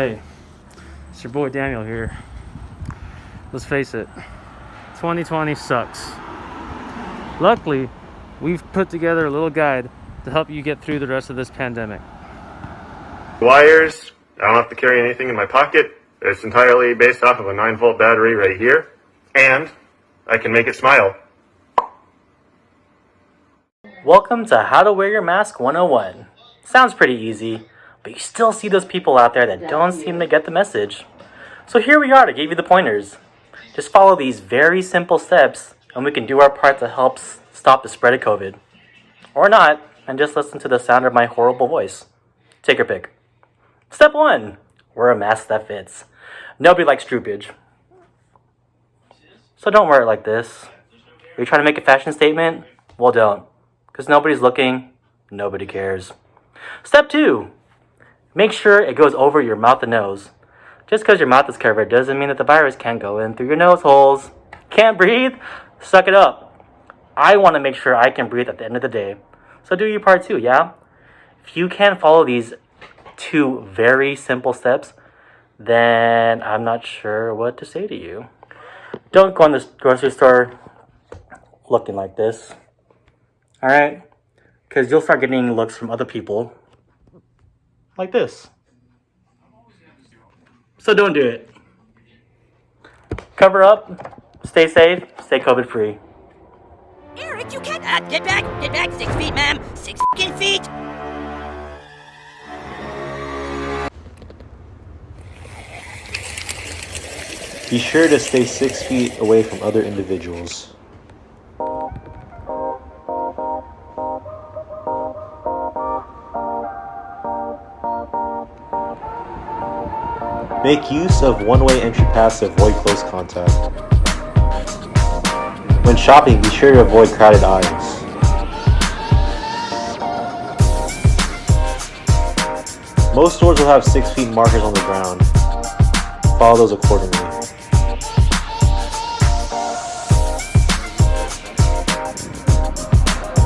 Hey, it's your boy Daniel here. Let's face it, 2020 sucks. Luckily, we've put together a little guide to help you get through the rest of this pandemic. Wires, I don't have to carry anything in my pocket. It's entirely based off of a 9-volt battery right here. And I can make it smile. Welcome to How to Wear Your Mask 101. Sounds pretty easy, but you still see those people out there that don't seem to get the message. So here we are to give you the pointers. Just follow these very simple steps and we can do our part to help stop the spread of COVID. Or not, and just listen to the sound of my horrible voice. Take your pick. Step 1. Wear a mask that fits. Nobody likes droopage. So don't wear it like this. Are you trying to make a fashion statement? Well, don't. Because nobody's looking, nobody cares. Step 2. Make sure it goes over your mouth and nose. Just because your mouth is covered doesn't mean that the virus can't go in through your nose holes. Can't breathe? Suck it up. I want to make sure I can breathe at the end of the day. So do your part too, yeah? If you can't follow these 2 very simple steps, then I'm not sure what to say to you. Don't go in the grocery store looking like this. Alright? Because you'll start getting looks from other people like this. So don't do it. Cover up, stay safe, stay COVID free. Eric, you can't. Get back, 6 feet, ma'am. 6 fucking feet. Be sure to stay 6 feet away from other individuals. Make use of one-way entry paths to avoid close contact. When shopping, be sure to avoid crowded aisles. Most stores will have 6 feet markers on the ground. Follow those accordingly.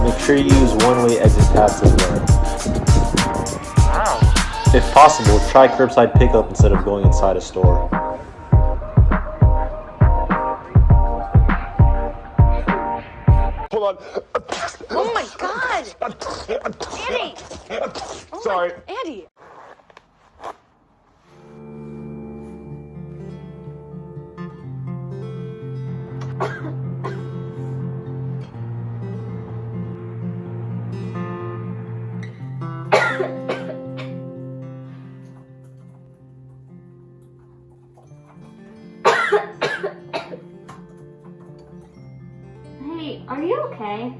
Make sure you use one-way exit paths as well. If possible, try curbside pickup instead of going inside a store. Hold on. Oh my God! Andy! Sorry. Andy! Hey, are you okay?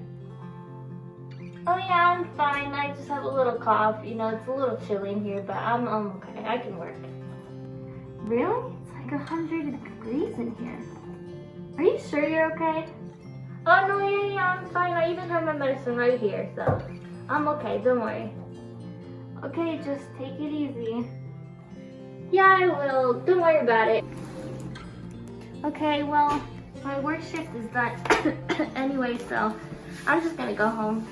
Oh yeah, I'm fine. I just have a little cough. You know, it's a little chilly in here, but I'm okay. I can work. Really? It's like 100 degrees in here. Are you sure you're okay? Oh no, yeah, I'm fine. I even have my medicine right here, so I'm okay. Don't worry. Okay, just take it easy. Yeah, I will. Don't worry about it. Okay, well, my work shift is done anyway, so I'm just gonna go home.